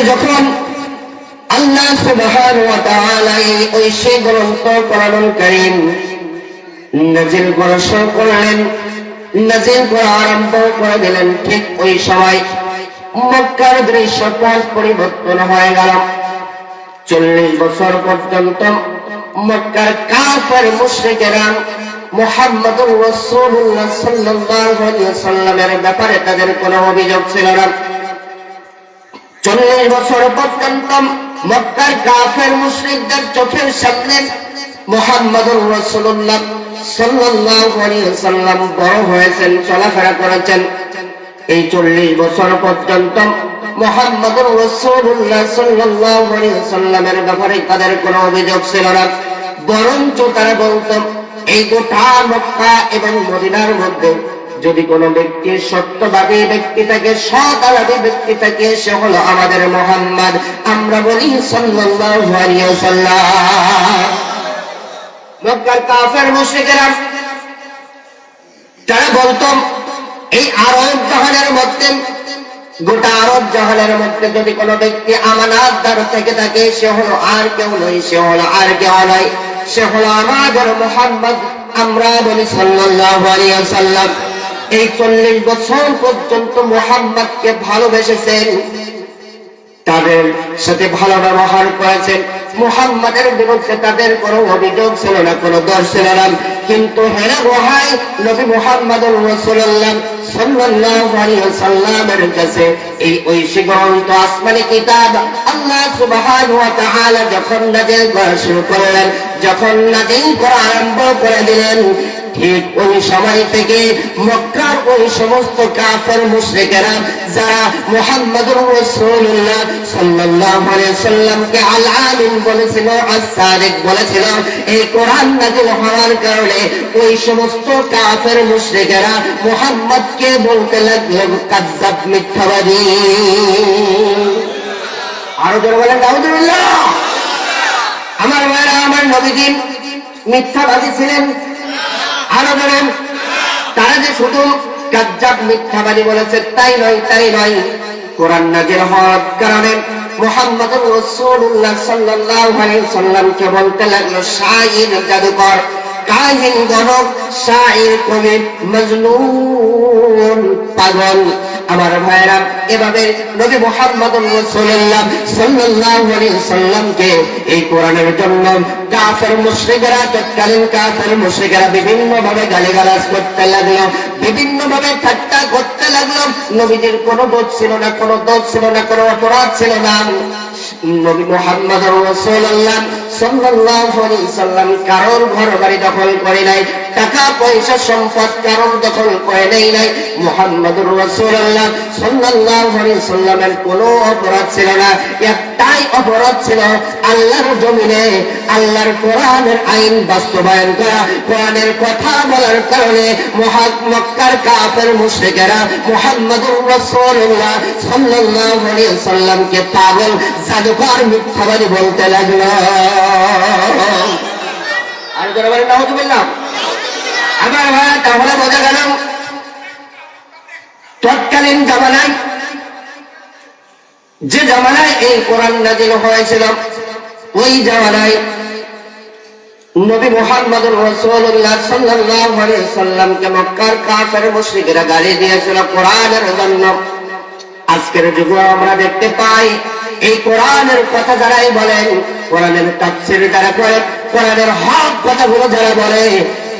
যখন আল্লাহ সুবহানাহু ওয়া তাআলা ওই সে গ্রন্থ কোরআনুল কারীম নাযিল করা শুরু করলেন, নাযিল করা আরম্ভ করে দিলেন, ঠিক ওই সময় মক্কার দৃশ্যপট পরিবর্তন হয়ে গেল। 40 বছর পর্যন্ত মক্কার কাফের মুশরিকেরা মুহাম্মদুর রাসূলুল্লাহ সাল্লাল্লাহু আলাইহি ওয়াসাল্লামের ব্যাপারে তাদের কোনো অভিযোগ ছিল না। 40 বছর পর্যন্ত মক্কার কাফের মুশরিকদের চোখের সামনে মুহাম্মদুর রাসূলুল্লাহ সাল্লাল্লাহু আলাইহি ওয়াসাল্লাম বড় হয়েছেন, চলাফেরা করেছেন। এই 40 বছর পর্যন্ত মুহাম্মদুর রাসূলুল্লাহ সাল্লাল্লাহু আলাইহি ওয়াসাল্লামের ব্যাপারে তাদের কোনো অভিযোগ ছিল না, বরঞ্চ তারা বলত এই গোটা মক্কা এবং মদিনার মধ্যে যদি কোনো ব্যক্তি সত্যবাদী ব্যক্তি থাকে, সৎআলাদী ব্যক্তি থাকে, সে হলো আমাদের মুহাম্মদ। আমরা বলি সাল্লাল্লাহু আলাইহি ওয়াসাল্লাম। মক্কার কাফের মুশরিকেরা তারা বলতো এই আরব জাহানের মধ্যে, গোটা আরব জাহানের মধ্যে যদি কোনো ব্যক্তি আমানতদার থেকে থাকে, সে হলো আর কেউ নয়, সে হলো আর কেউ নয়, সে হলো আমাদের মুহাম্মদ। আমরা বলি সাল্লাল্লাহু আলাইহি ওয়াসাল্লাম। এই 40 বছর পর্যন্ত মুহাম্মদকে ভালোবেসেছেন, তাদের সাথে ভালো ব্যবহার করেছেন, মুহাম্মাদের বিরুদ্ধে তাদের কোনো অভিযোগ ছিল না, কোনো দোষ ছিল না। কিন্তু হেরা গোহাই নবী মুহাম্মদুর রাসূলুল্লাহ সাল্লাল্লাহু আলাইহি ওয়াসাল্লামের কাছে এই ঐশী গ্রন্থ আসমানি কিতাব আল্লাহ সুবহানাহু ওয়া তাআলা যখন নাযিল করা শুরু করলেন, যখন নাযিল করা আরম্ভ করে দিলেন, ঠিক ওই সময় থেকে মক্কার ওই সমস্ত কাফের মুশরিকেরা যারা মুহাম্মদুর রাসূলুল্লাহ সাল্লাল্লাহু আলাইহি ওয়াসাল্লামকে আল আমিন বলেছিল, as-সাদিক বলেছিল, এই কোরআন নাযিল হওয়ার কারণে ওই সমস্ত কাফের মুশরিকেরা মুহাম্মদকে বলতে লাগলো কাযযাব, মিথ্যাবাদী। আরো জোরে বলেন নাউযুবিল্লাহ। আমার ভাইরা, আমার নবীজি মিথ্যাবাদী ছিলেন? আরো বলেন। তারা যে শুধু কাযযাব, মিথ্যাবাদী বলেছে তাই নয়, তাই নয়। কোরআন নাযিল হওয়ার কারণে মুহাম্মদুর রাসূলুল্লাহ সাল্লাল্লাহু আলাইহি ওয়াসাল্লামকে বলতে লাগলো শায়র, জাদুকর, কাহিন, গণক, শায়র, কবি, মজনুন, পাগল। আমার ভাইরা, এভাবে নবী মুহাম্মদুর রাসূলুল্লাহ সাল্লাল্লাহু আলাইহি ওয়াসাল্লামকে এই কোরআনের জন্য কাফের মুশরিকরা, তৎকালীন কাফের মুশরিকরা বিভিন্ন ভাবে গালিগালাজ করতে লাগলো, বিভিন্ন ভাবে ঠাট্টা করতে লাগলো। নবীজির কোনো দোষ ছিল না, কোনো দোষ ছিল না, কোনো অপরাধ ছিল না। নবী মুহাম্মদুর রাসূলুল্লাহ সাল্লাল্লাহু আলাইহি ওয়াসাল্লাম কারোর ঘর বাড়ি দখল করে নাই, টাকা পয়সা সম্পদ কারোর দখল করে নাই। মুহাম্মদুর রাসূলুল্লাহ সাল্লাল্লাহু আলাইহি ওয়াসাল্লামের কোনো অপরাধ ছিল না। একটাই অপরাধ ছিল, আল্লাহর জমিনে আল্লাহর কোরআনের আইন বাস্তবায়ন করা, কোরআনের কথা বলার কারণে মক্কার কাফের মুশরিকেরা মুহাম্মদুর রাসূলুল্লাহ সাল্লাল্লাহু আলাইহি ওয়াসাল্লামকে পাগল, জাদুকর, মিথ্যাবাদী বলতে লাগলো। আর যারা বলেন নাউযুবিল্লাহ। আমার ভাই, তাহলে বোঝা গেল তৎকালীন জামানায়, যে জামানায় এই কোরআন নাযিল হয়েছিল, ওই জামানায় নবী মুহাম্মদুর রাসূলুল্লাহ সাল্লাল্লাহু আলাইহি ওয়াসাল্লামকে মক্কার কাফের মুশরিকরা গালি দিয়েছিল কোরআনের জন্য। আজকের যুগে আমরা দেখতে পাই এই কোরআনের কথা যারাই বলেন, কোরআনের তাফসীর যারা করেন, কোরআনের হক কথাগুলো যারা বলে,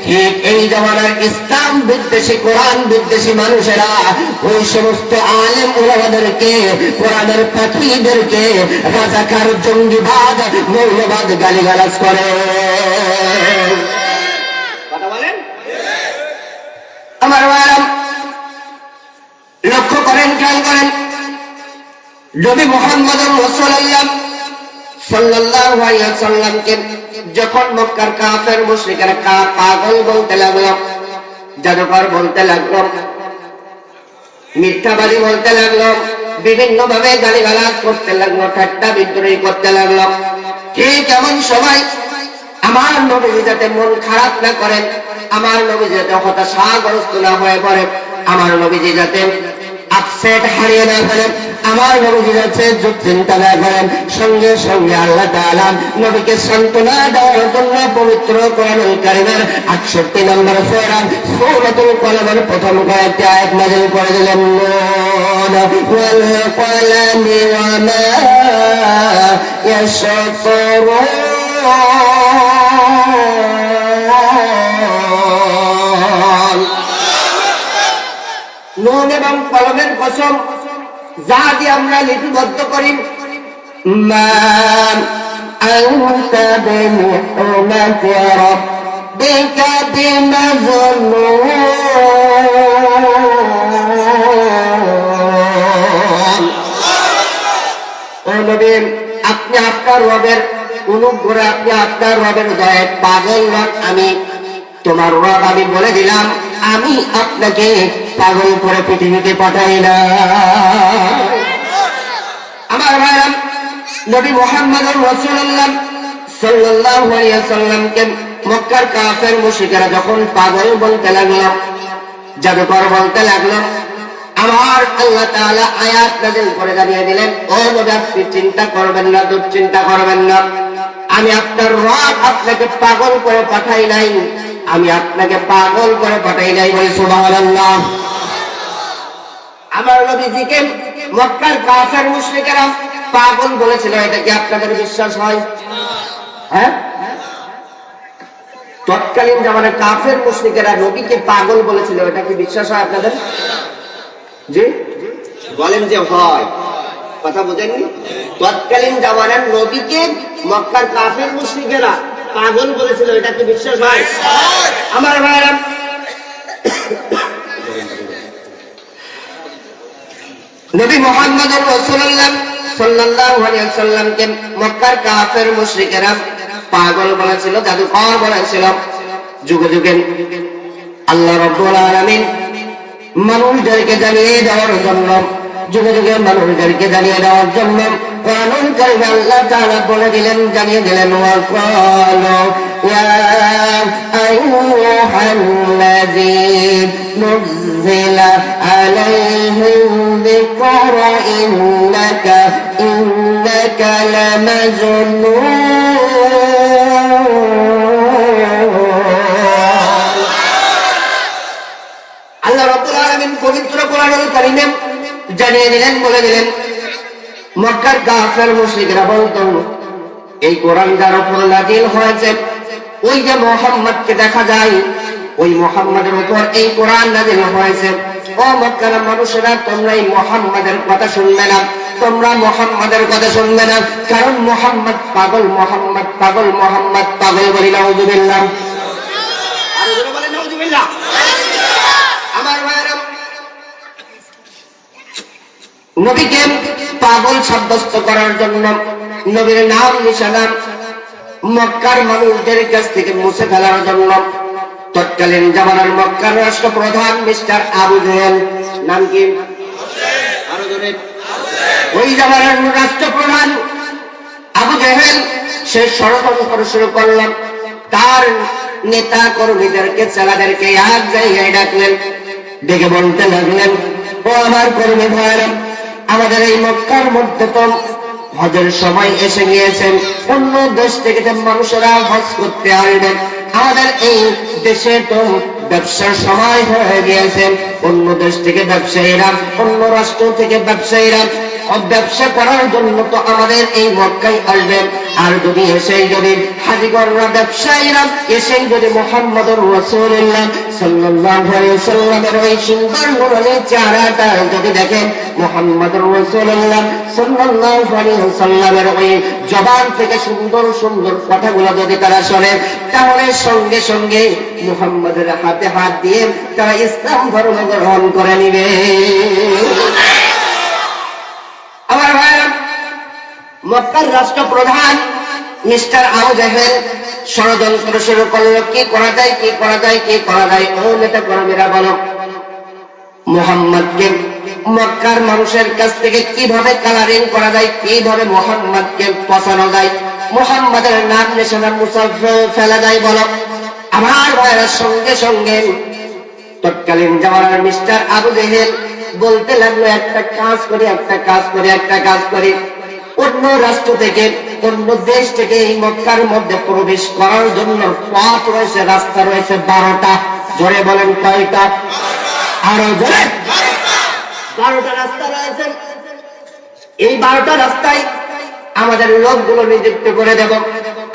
ঠিক এই জামানার ইসলাম বিদ্বেষী, কোরআন বিদ্বেষী মানুষেরা ওই সমস্ত আলেম ওলামাদেরকে, কোরআনের পাখীদেরকে রাজাকার, জঙ্গিবাদ, মৌলবাদ গালিগালাজ করে। কথা বলেন। আমার ভাইরা, লক্ষ্য করেন, খেয়াল করেন, নবী মুহাম্মদুর রাসূলুল্লাহ সাল্লাল্লাহু আলাইহি ওয়াসাল্লামকে যখন মক্কার কাফের মুশরিকরা পাগল বলতে লাগলো, জাদুকর বলতে লাগলো, মিথ্যাবাদী বলতে লাগলো, বিভিন্ন ভাবে গালিগালাজ করতে লাগলো, ঠাট্টা বিদ্রোহী করতে লাগলো, ঠিক এমন সবাই আমার নবী যাতে মন খারাপ না করেন, আমার নবী যাতে হতাশাগ্রস্ত না হয়ে পড়ে, আমার নবীজি যাতে আপসেট হারিয়ে না ফেলেন, আমার নবীজি যাচ্ছে দুশ্চিন্তা না করেন। সঙ্গে সঙ্গে আল্লাহ তাআলা নবীকে সান্ত্বনা দেওয়ার জন্য পবিত্র কোরআনুল কারীমের 68 নম্বর সূরা সূরাতুল কলমের প্রথম কয়েকটি আয়াত নাযিল করে দিলেন। নুন ওয়াল কলামি ওয়া মা ইয়াসতারুন। নুন এবং কলমের কসম, যা দিয়ে আমরা লিপিবদ্ধ করি। মা আনতা বিনি'মাতি রাব্বিকা বিমাজনুন। ও নবী, আপনি আপনার রবের অনুগ্রহে, আপনি আপনার রবের দয়ায় পাগল নন। আমি তোমার রব, আমি বলে দিলাম, আমি আপনাকে পাগল করে পৃথিবীতে পাঠাই না। আমার ভাইরা, নবী মুহাম্মদুর রাসূলুল্লাহ সাল্লাল্লাহু আলাইহি ওয়াসাল্লামকে মক্কার কাফের মুশরিকরা যখন পাগল বলতে লাগলো, জাদুকর বলতে লাগলো, আমার আল্লাহ তাআলা আয়াত নাযিল করে জানিয়ে দিলেন, ও নবী, আপনি চিন্তা করবেন না, দুশ্চিন্তা করবেন না, আমি আপনার রব আপনাকে পাগল করে পাঠাই নাই, আমি আপনাকে পাগল করে পাঠাই নাই। বলে সুবহানাল্লাহ। আমার নবীজিকে মক্কার কাফের মুশরিকেরা পাগল বলেছিল, এটা কি আপনাদের বিশ্বাস হয়? হ্যাঁ, তৎকালীন জামানায় কাফের মুশরিকেরা নবীকে পাগল বলেছিল, এটা কি বিশ্বাস হয় আপনাদের? জি বলেন যে হয়। কথা বুঝেননি? তৎকালীন জামানার নবীকে মক্কার কাফের মুশরিকেরা পাগল বলেছিল, এটা কি বিশ্বাস হয়? আমার ভাইরা, নবী মুহাম্মদুর রাসূলুল্লাহ সাল্লাল্লাহু আলাইহি ওয়াসাল্লামকে মক্কার কাফের মুশরিকেরা পাগল বলেছিল, জাদুকর বলেছিল। যুগে যুগে আল্লাহ রাব্বুল আলামিন মানুষদেরকে জানিয়ে দেওয়ার জন্য, যুগে যুগে মানুষদেরকে জানিয়ে দেওয়ার জন্য কোরআনুল কারীমে আল্লাহ তাআলা বলে দিলেন, জানিয়ে দিলেন, ওয়া ক্বালু ইয়া আইয়ুহাল্লাযী নুযিলা আলাইহি যিকরু ইন্নাকা লামাজনুন। আল্লাহ রাব্বুল আলামিন পবিত্র কোরআনুল কারীমে জানিয়ে দিলেন, বলে দিলেন, মক্কার কাফের মুশরিকরা বলতো, এই কোরআন যার উপর নাযিল হয়েছে, ওই যে মুহাম্মদকে দেখা যায়, ওই মুহাম্মাদের উপর এই কোরআন নাযিল হয়েছে। ও মক্কার মানুষেরা, তোমরা এই মুহাম্মাদের কথা শুনবে না, তোমরা মুহাম্মাদের কথা শুনবে না, কারণ মুহাম্মদ পাগল, মুহাম্মদ পাগল, মুহাম্মদ পাগল। বলি নাউযুবিল্লাহ। আরে জোরে বলেন নাউযুবিল্লাহ। আমার ভাইরা, নবীকে পাগল সাব্যস্ত করার জন্য, নবীর নাম নিশানা মক্কার মানুষদের কাছ থেকে মুছে ফেলার জন্য তৎকালীন জামানার মক্কার রাষ্ট্রপ্রধান মিস্টার আবু জেহেল, নাম কি? আরো জোরে। ওই জামানার রাষ্ট্রপ্রধান আবু জেহেল সে ষড়যন্ত্র শুরু করলেন। তার নেতা কর্মীদেরকে, ছেলেদেরকে এক জায়গায় ডাকলেন, ডেকে বলতে লাগলেন, ও আমার কর্মী ভাইরা, আমাদের এই মক্কার মধ্যে তো হজের সময় এসে গিয়েছেন, অন্য দেশ থেকে মানুষেরা হজ করতে আসবেন, আমাদের এই দেশে তো ব্যবসার সময় হয়ে গিয়েছে, অন্য দেশ থেকে ব্যবসায়ীরা, অন্য রাষ্ট্র থেকে ব্যবসায়ীরা ব্যবসা করার জন্য তো আমাদের এই মক্কায় আসবেন। আর যদি এসেই যদি হাজিগররা, ব্যবসায়ীরা এসেই যদি মুহাম্মদুর রাসূলুল্লাহ সাল্লাল্লাহু আলাইহি ওয়াসাল্লামের ওই সুন্দর নুরানি চেহারাটা যদি দেখেন, মুহাম্মদুর রাসূলুল্লাহ সাল্লাল্লাহু আলাইহি ওয়াসাল্লামের ওই জবান থেকে সুন্দর সুন্দর কথাগুলো যদি তারা শোনে, তাহলে সঙ্গে সঙ্গে মুহাম্মদের হাতে হাত দিয়ে তারা ইসলাম ধর্ম গ্রহণ করে নিবে। আমার ভাইরা, মক্কার রাষ্ট্রপ্রধান মিস্টার আবু জেহেল ষড়যন্ত্র শুরু করলো, কি করা যায়, কি করা যায়, কি করা যায়। ও নেতা কর্মীরা বলো, মুহাম্মদকে মক্কার মানুষের কাছ থেকে কিভাবে কালারিং করা যায়, কিভাবে মুহাম্মদকে পচানো যায়, মুহাম্মদের নাম নিশানা মুছে ফেলা যায়, বলো। আমার ভাইরা, সঙ্গে সঙ্গে তৎকালীন জামানার মিস্টার আবু জেহেল বলতে লাগলো একটা কাজ করি, একটা কাজ করি, একটা কাজ করি। অন্য রাষ্ট্র থেকে, অন্য দেশ থেকে এই মক্কার মধ্যে প্রবেশ করার জন্য পথ রয়েছে, রাস্তা রয়েছে 12টা। জোরে বলেন কয়টা? আরো জোরে। 12টা রাস্তা রয়েছে। এই 12টা রাস্তায় আমাদের লোকগুলো নিযুক্ত করে দেব,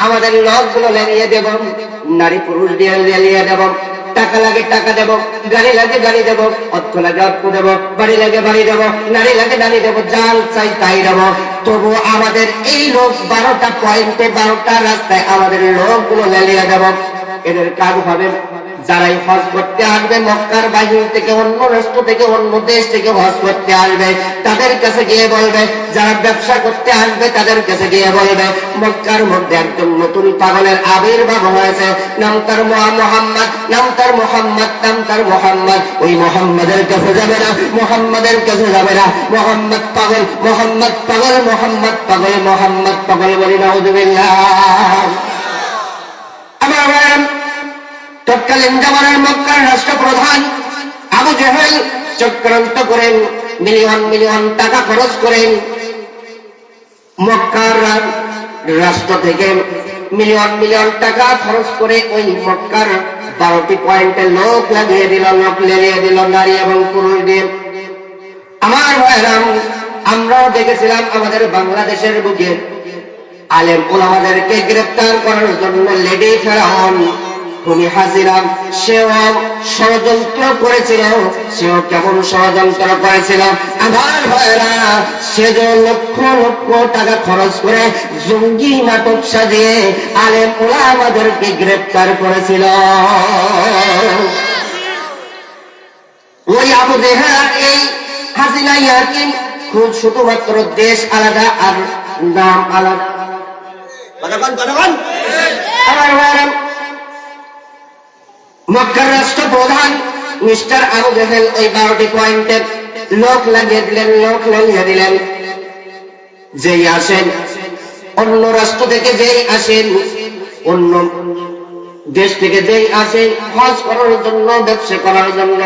আমাদের লোকগুলো লেলিয়ে দেব, নারী পুরুষ দিয়ে লেলিয়ে দেব। টাকা লাগে টাকা দেব, গাড়ি লাগে গাড়ি দেব, অর্থ লাগে অর্থ দেব, বাড়ি লাগে বাড়ি দেব, নারী লাগে নারী দেব, জাল চাই তাই দেব। তবু আমাদের এই লোক 12টা পয়েন্টে, 12টা রাস্তায় আমাদের লোকগুলো লেলিয়ে দেব। এদের কাজ হবে, যারাই হজ করতে আসবে মক্কার বাহির থেকে, অন্য রাষ্ট্র থেকে, অন্য দেশ থেকে হজ করতে আসবে, তাদের কাছে গিয়ে বলবে, যারা ব্যবসা করতে আসবে তাদের কাছে গিয়ে বলবে, মক্কার মধ্যে একজন নতুন পাগলের আবির্ভাব হয়েছে, নাম তার মুহাম্মদ, নাম তার মুহাম্মদ, নাম তার মুহাম্মদ। ওই মুহাম্মাদের কাছে যাবে না, মুহাম্মাদের কাছে যাবে না, মুহাম্মদ পাগল, মুহাম্মদ পাগল, মুহাম্মদ পাগল, মুহাম্মদ পাগল বলি নাউযুবিল্লাহ। আমার ভাই, তৎকালীন জামানার মক্কার রাষ্ট্রপ্রধান আবু জেহেল চক্রান্ত করেন, মিলিয়ন মিলিয়ন টাকা খরচ করেন, মক্কার রাষ্ট্র থেকে মিলিয়ন মিলিয়ন টাকা খরচ করে ওই মক্কার 12টি পয়েন্টে লোক লাগিয়ে দিল, লোক লেলিয়ে দিল, নারী এবং পুরুষ দিয়ে। আমার ভাইরাম, আমরাও দেখেছিলাম আমাদের বাংলাদেশের বুকে আলেম ওলামাদেরকে গ্রেফতার করার জন্য লেডি ফেরাউন তুমি হাজিরাম, সেও ষড়যন্ত্র করেছিল। সেও কেমন ষড়যন্ত্র করেছিল আমার ভাইরা, সে যে লক্ষ লক্ষ টাকা খরচ করে জঙ্গি নাটক সাজিয়ে আলেম ওলামাদেরকে গ্রেফতার করেছিল। ওই আবু জেহেল এই হাসিনা ইয়াকিন খুব শুধুমাত্র দেশ আলাদা আর নাম আলাদা। আমার ভাইরা, মক্কার রাষ্ট্রপ্রধান মিস্টার আবু জেহেল ওই 12টি পয়েন্টে লোক লাগিয়ে দিলেন, লোক লাগিয়ে দিলেন। যেই আসেন, অন্য রাষ্ট্র থেকে যেই আসেন, অন্য দেশ থেকে যেই আসেন হজ করার জন্য, ব্যবসা করার জন্য,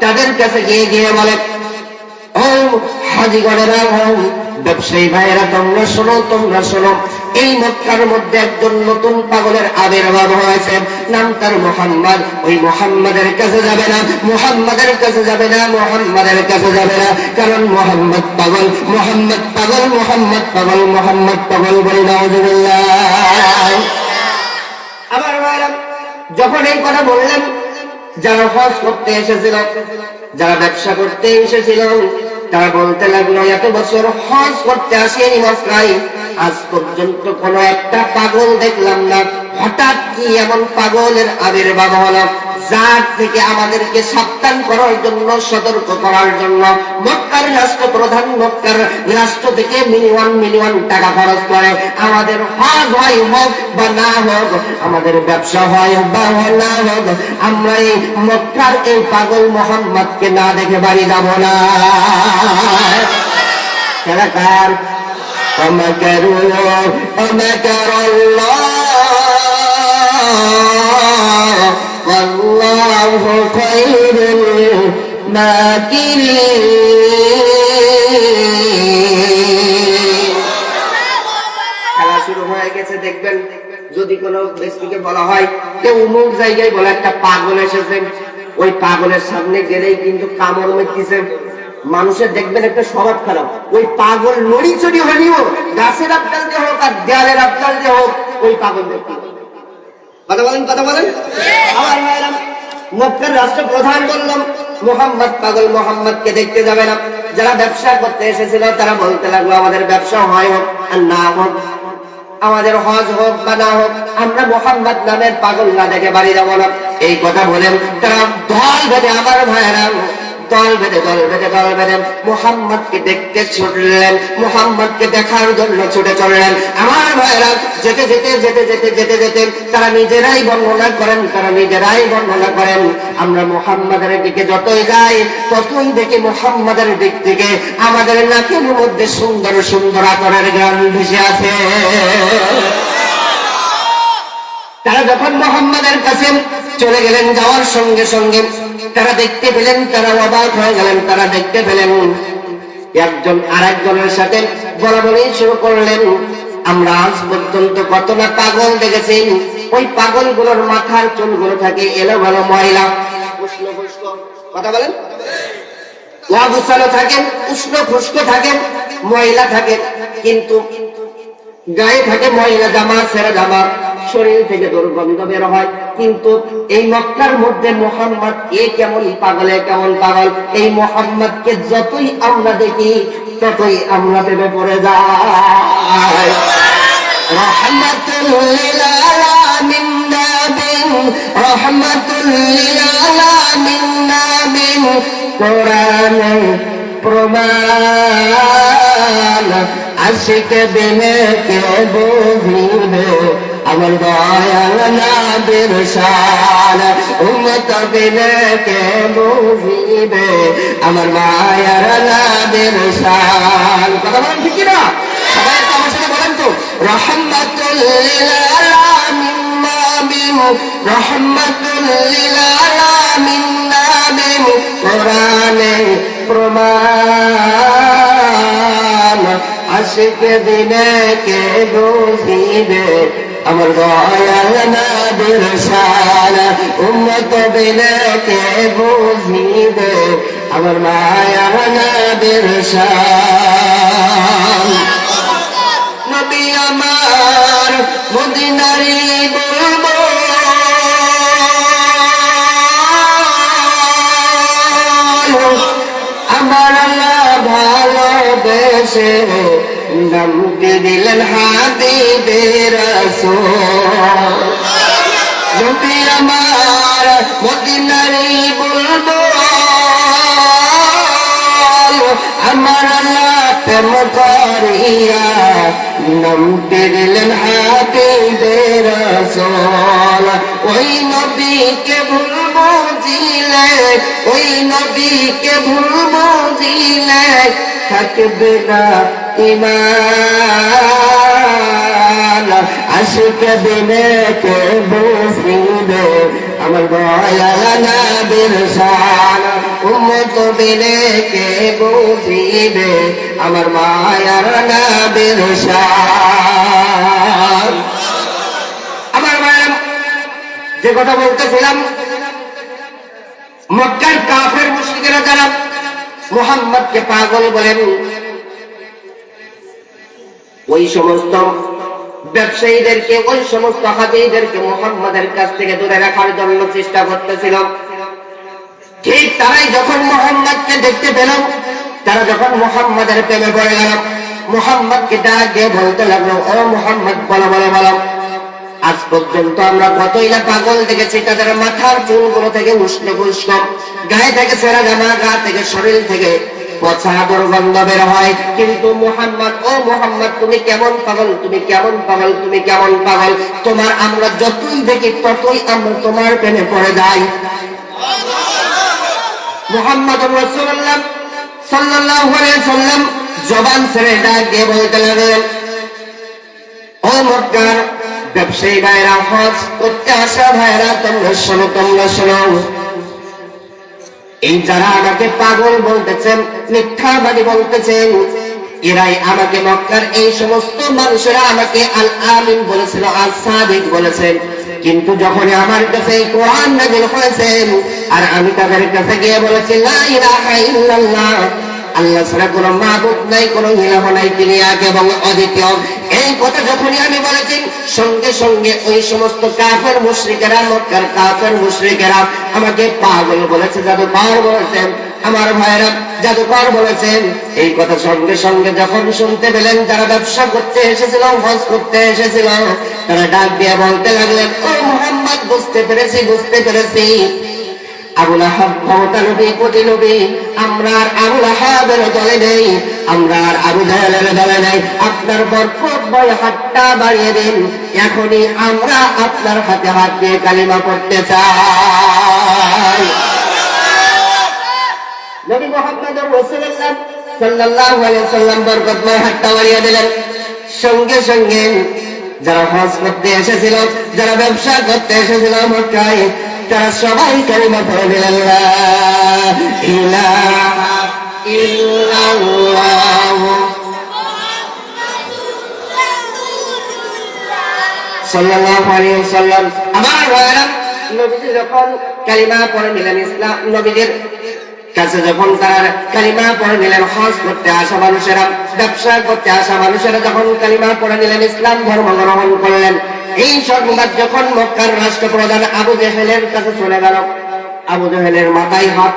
তাদের কাছে গিয়ে গিয়ে বলে, ও হাজিগণেরা, ব্যবসায়ী ভাইয়েরা, তোমরা শোনো, তোমরা শোনো, এই মক্কার মধ্যে একজন নতুন পাগলের আবির্ভাব হয়েছে, নাম তার মুহাম্মদ। ওই মুহাম্মাদের কাছে যাবে না, মুহাম্মাদের কাছে যাবে না, মুহাম্মাদের কাছে যাবে না, কারণ মুহাম্মদ পাগল, মুহাম্মদ পাগল, মুহাম্মদ পাগল, মুহাম্মদ পাগল বলি নাউযুবিল্লাহ। আমার ভাইরা, যখন এই কথা বললেন, যারা হজ করতে এসেছিল, যারা ব্যবসা করতে এসেছিল, তারা বলতে লাগলো, এত বছর হজ করতে আসেনি মক্কায়, আজ পর্যন্ত কোন একটা পাগল দেখলাম না, হঠাৎ কি এমন পাগলের আবির্ভাব হলো, যার থেকে আমাদেরকে সাবধান করার জন্য, সতর্ক করার জন্য মক্কার রাষ্ট্রপ্রধান মক্কার রাষ্ট্র থেকে মিলিয়ন মিলিয়ন টাকা খরচ করে। আমাদের হজ হয় হোক বা না হোক, আমাদের ব্যবসা হয় বা না হোক, আমরা এই মক্কার এই পাগল মুহাম্মদকে না দেখে বাড়ি যাব না। কার ومكروا ومكر الله والله خير الماكرين। খেলা শুরু হয়ে গেছে, দেখবেন যদি কোনো ব্যক্তিকে বলা হয় যে অমুক জায়গায় বলে একটা পাগল এসেছে, ওই পাগলের সামনে গেলেই কিন্তু কামড় মেরেছে। মানুষের দেখবেন একটা স্বভাব খারাপ, ওই পাগল নড়ি চড়ি হলেও গাছের আবদাল দিয়ে হোক আর দেয়ালের আবদাল দিয়ে হোক, ওই পাগল দেখতে। কথা বলেন, কথা বলেন। আমার ভাইরা, মক্কার রাষ্ট্রপ্রধান বললাম মুহাম্মদ পাগল, মুহাম্মদকে দেখতে যাবে না। যারা ব্যবসা করতে এসেছিল তারা বলতে লাগলো, আমাদের ব্যবসা হয় হোক আর না হোক, আমাদের হজ হোক বা না হোক, আমরা মুহাম্মদ নামের পাগল না দেখে বাড়ি যাবো না। এই কথা বলেন তারা দল বেঁধে, আমার ভাইরা, দল বেঁধে দল বেঁধে দল বেঁধে মুহাম্মদকে দেখতে ছুটলেন, মুহাম্মদকে দেখার জন্য ছুটে চললেন। আমার ভাইরা, যেতে যেতে যেতে যেতে যেতে যেতে তারা নিজেরাই বর্ণনা করেন, তারা নিজেরাই বর্ণনা করেন, আমরা মুহাম্মদের দিকে যতই যাই ততই দেখি মুহাম্মদের দিক থেকে আমাদের নাকের মধ্যে সুন্দর সুন্দর আতরের গান ভেসে আছে। তারা যখন মুহাম্মাদের কাছে চলে গেলেন, যাওয়ার সঙ্গে সঙ্গে তারা দেখতে পেলেন, তারা অবাক হয়ে গেলেন। তারা দেখতে পেলেন একজন আরেকজনের সাথে বলাবলি শুরু করলেন, আমরা আজ পর্যন্ত কত না পাগল দেখেছি, ওই পাগলগুলোর মাথার চুলগুলো থাকে এলোমেলো, ময়লা, উষ্ণ খুষ্ক, কথা বলেন, অগুছালো থাকেন, উষ্ণ খুষ্ক থাকেন, ময়লা থাকেন, কিন্তু গায়ে থাকে ময়লা জামা, ছেঁড়া জামা, শরীর থেকে দুর্গন্ধ বের হয়। কিন্তু এই মক্কার মধ্যে মুহাম্মদ কে কেমন পাগলে কেমন পাগল, এই মুহাম্মদকে যতই আমরা দেখি ততই আমরা প্রেমে পড়ে যাই। রাহমাতুল লিল আলামিন নাবিন, রাহমাতুল লিল আলামিন নাবিন, কোরআনে প্রমাণ, আশিক বিনে কে বুঝিবে আমার দয়াল নবীর শান, উম্মত বিনে কে বুঝিবে আমার মায়ার নবীর শান। কথা বলেন ঠিক না? সবাই আমার সাথে বলেন তো, রাহমাতুল লিল আলামিন নাবিন, রাহমাতুল লিল আলামিন নাবিন, কোরআনে প্রমাণ, আশিক দিনে কে বুঝিবে আমার দয়াল নবীর শান, উম্মত বিনে কে বুঝিবে আমার মায়ার নবীর শান। নবী আমার মদিনারি বলবো, আমার আল্লাহ ভালোবেসে নামটি দিলেন হাবিবে রাসূল। নবী আমার মদিনারি বলবো, আমার আল্লাহ প্রেম করিয়া নামটি দিলেন হাবিবে রাসূল। ওই নবীকে ভুল বুঝিলে, ওই নবীকে ভুল বুঝিলে থাকবে না ঈমান, আশিক বিনে কে বুঝিবে আমার দয়াল নবীর শান, উম্মত বিনে কে বুঝিবে আমার মায়ার নবীর শান। আমার মায়ের যে কথা বলতেছিলাম, মক্কার কাফের মুশরিকেরা যারা মুহাম্মদকে পাগল বলেন, ওই সমস্ত ব্যবসায়ীদেরকে, ওই সমস্ত হাজিদেরকে মুহাম্মদের কাছ থেকে দূরে রাখার জন্য চেষ্টা করতেছিল। ঠিক তারাই যখন মুহাম্মদকে দেখতে পেল, তারা যখন মুহাম্মদের প্রেমে পড়ে গেল, মুহাম্মদকে ডাক দিয়ে বলতে লাগলো, ও মুহাম্মদ বলো বলো বলো, আজ পর্যন্ত আমরা কতই না পাগল দেখেছি, তাদের মাথার চুলগুলো থেকে উষ্ণ খুষ্ণ, গায়ে থেকে ছেঁড়া জামা, গা থেকে শরীর থেকে পচা দুর্গন্ধ বের হয়। কিন্তু মুহাম্মদ, ও মুহাম্মদ তুমি কেমন পাগল, তুমি কেমন পাগল, তুমি কেমন পাগল, তোমার আমরা যতই দেখি ততই আমরা তোমার প্রেমে পড়ে যাই। মুহাম্মদুর রাসূলুল্লাহ সাল্লাল্লাহু আলাইহি সাল্লাম জবান ছেড়ে ডাক দিয়ে বলতে লাগলেন, ও মক্কার ব্যবসায়ী ভাইরা, হজ করতে আসা ভাইরা, তোমরা শোনো, তোমরা শোনো, এই যারা আমাকে পাগল বলতেছেন, মিথ্যাবাদী বলতেছেন, এরাই আমাকে, মক্কার এই সমস্ত মানুষেরা আমাকে আল আমিন বলেছিল, আল সাদিক বলেছেন। কিন্তু যখন আমার কাছে এই কোরআন নাযিল হয়েছেন আর আমি তাদের কাছে গিয়ে বলেছি লা ইলাহা ইল্লাল্লাহ, আল্লাহ ছাড়া কোনো মাবুদ নাই, কোনো ইলাহ নাই, তিনি এক এবং অদ্বিতীয়, এই কথা যখনই আমি বলেছি, সঙ্গে সঙ্গে ওই সমস্ত কাফের মুশরিকেরা, মক্কার কাফের মুশরিকেরা আমাকে পাগল বলেছে, জাদুকর বলেছেন। আমার ভাইরা, জাদুকর বলেছেন। এই কথা সঙ্গে সঙ্গে যখন শুনতে পেলেন, যারা ব্যবসা করতে এসেছিল, হজ করতে এসেছিল, তারা ডাক দিয়ে বলতে লাগলেন, ও মুহাম্মদ বুঝতে পেরেছি, বুঝতে পেরেছি, আবু লাহাব ক্ষমতা নবী, কোটি নবী, আমরা আর আবু লাহাবের দলে নেই, আমরা আর আবু জাহেলের দলে নেই। আপনার বরকত বয় হাতটা বাড়িয়ে দিন, এখনই আমরা আপনার হাতে হাত দিয়ে কালিমা পড়তে চাই। নবী মুহাম্মদুর রাসূলুল্লাহ সাল্লাল্লাহু আলাইহি ওয়াসাল্লাম বরকতময় হাতটা বাড়িয়ে দিলেন। সঙ্গে সঙ্গে যারা হজ করতে এসেছিল, যারা ব্যবসা করতে এসেছিল মক্কায়, তারা সবাই কালিমা পড়ে দিলেন লা ইলাহা ইল্লাল্লাহ সাল্লাল্লাহু আলাইহি ওয়াসাল্লাম। আমার ভাইরা, নবীজি যখন কালিমা পড়ে নিলেন, ইসলাম নবীজির কাছে যখন তার কালিমা পড়ে নিলেন, হজ করতে আসা মানুষেরা, ব্যবসা করতে আসা মানুষেরা যখন কালিমা পড়ে নিলেন, ইসলাম ধর্ম গ্রহণ করলেন, এই সংবাদ যখন মক্কার রাষ্ট্রপ্রধান আবু জেহেলের কাছে চলে গেল, আবু জেহেলের মাথায় হাত,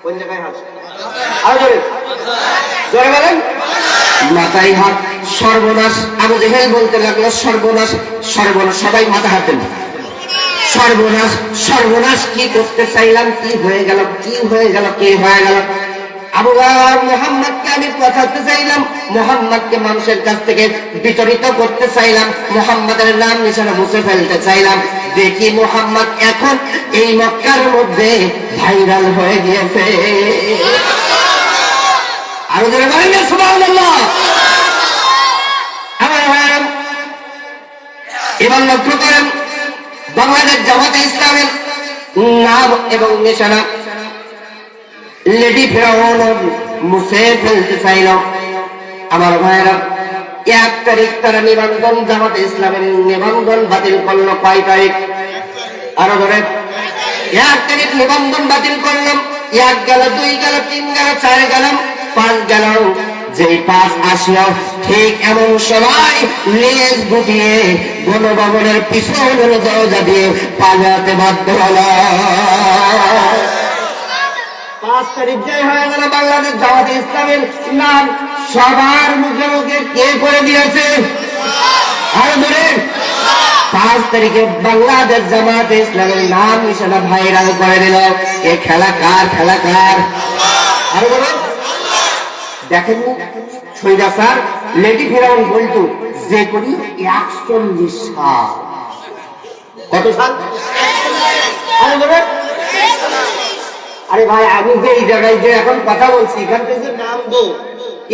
কোন জায়গায় হাত? আরো জোরে জোরে বলেন, মাথায় হাত। সর্বনাশ, আবু জেহেল বলতে লাগলো সর্বনাশ, সর্বনাশ, সবাই মাথা হাত দেন, সর্বনাশ, সর্বনাশ, কি করতে চাইলাম, কি হয়ে গেল, কি হয়ে গেল, কি হয়ে গেল। আবু বকর, মুহাম্মদকে আমি পচাতে চাইলাম, মুহাম্মদকে মানুষের কাছ থেকে বিতরিত করতে চাইলাম, মুহাম্মদের নাম নিশানা মুছে ফেলতে চাইলাম, দেখি মুহাম্মদ এখন এই মক্কার মধ্যে ভাইরাল হয়ে গিয়েছে। আরো জোরে বলেন না সুবহানাল্লাহ। আমার ভাইরা, এবার লক্ষ্য করেন, বাংলাদেশ জামাতে ইসলামের নাম এবং নিশানা লেডি ফেরাউন মুছে ফেলতে চাইল। আমার ভাইয়েরা, 1 তারিখ তারা নিবন্ধন, জামাতে ইসলামের নিবন্ধন বাতিল করলো। কয় তারিখ? আরো ধরে 1 তারিখ নিবন্ধন বাতিল করলাম। 1 গেল, 2 গেল, 3 গেল, 4 গেল, 5 গেল। যেই 5 আসলো, ঠিক এমন সময় লেজ গুটিয়ে গণভবনের পিছনের দরজা দিয়ে পালাতে বাধ্য হল। 5 তারিখ যে হয়ে গেল, বাংলাদেশ জামাতে ইসলামের নাম সবার মুখে মুখে কে করে দিয়েছে? আরো ধরে 5 তারিখে বাংলাদেশ জামাতে ইসলামের নাম নিশানা ভাইরাল করে দিল। এ খেলা কার? খেলা কার? আরো বলো। দেখেন সৈদা স্যার, লেডি ফেরাউন বলতো যে করি 41 সাল। কত সাল? আরে বলো। আরে ভাই, আমি যে এই জায়গায় যে এখন কথা বলছি, এখান থেকে যে নাম দো,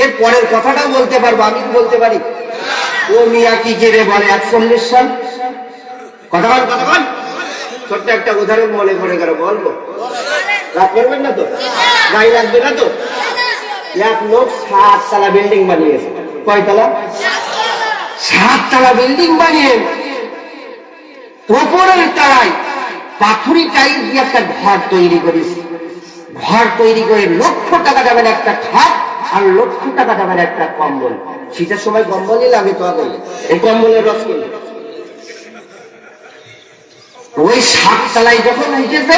এর পরের কথাটাও বলতে পারবো, আমি বলতে পারি ও মিয়া কি কে রে বলে 41 সাল। কথা বল, কথা বল। ছোট্ট একটা উদাহরণ মনে করে গেল, বলবো? রাত করবেন না তো? গায়ে লাগবে না তো? এক লোক 7 তলা বিল্ডিং বানিয়েছে। কয় তলা? 7 তলা বিল্ডিং বানিয়ে উপরের তলায় পাথুরি টাইল দিয়ে একটা ঘর তৈরি করেছে। ঘর তৈরি করে লক্ষ টাকা দামের একটা খাট আর লক্ষ টাকা দামের একটা কম্বল। শীতের সময় কম্বলই লাগে তো আগে, এই কম্বলের রস কিনে। ওই 7 তলায় যখন উঠেছে,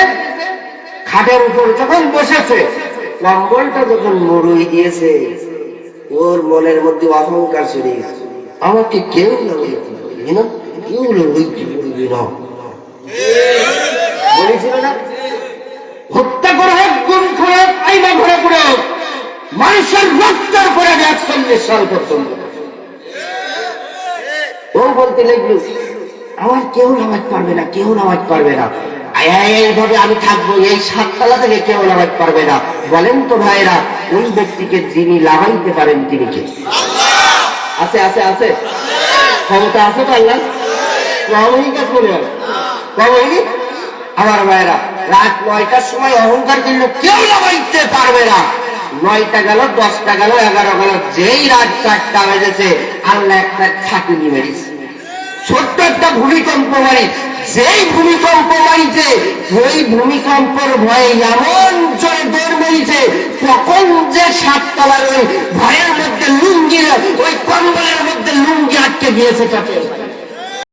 খাটের উপর যখন বসেছে, কম্বলটা যখন মরুই দিয়েছে, ওর মনের মধ্যে অহংকার চলে গেছে। আমাকে কেউ লাগাইতে পারবে না, কেউ লাগাইতে পারবে না বলেছিল না? হত্যা করে হোক, গুম করে হোক, আইনা ঘরে করে হোক, মানুষের রক্তের করে 41 সাল পর্যন্ত। ও বলতে লাগলো আমার কেউ নামাজ পারবে না, কেউ নামাজ পারবে না, এইভাবে আমি থাকবো, এই 7 তলা থেকে কেউ নামাজ পারবে না। বলেন তো ভাইরা, ওই ব্যক্তিকে যিনি লাগাইতে পারেন তিনি কে? আছে আছে আছে, ক্ষমতা আছে তো আল্লাহ। আমার ভাইরা, রাত 9টার সময় অহংকার করলে কেউ লাগাইতে পারবে না। 9টা গেল, 10টা গেল, 11 গেল, যেই রাত 4টা বেজেছে, আল্লাহ একটা ছাঁকুনি মেরেছে। ছোট্ট একটা ভূমিকম্প মারি, যেই ভূমিকম্প মারিছে, ওই ভূমিকম্পের ভয়ে এমন জোরে দৌড় মেরেছে, তখন যে 7 তলার ওই ভয়ের মধ্যে লুঙ্গি, ওই কম্বলের মধ্যে লুঙ্গি আটকে গিয়েছে।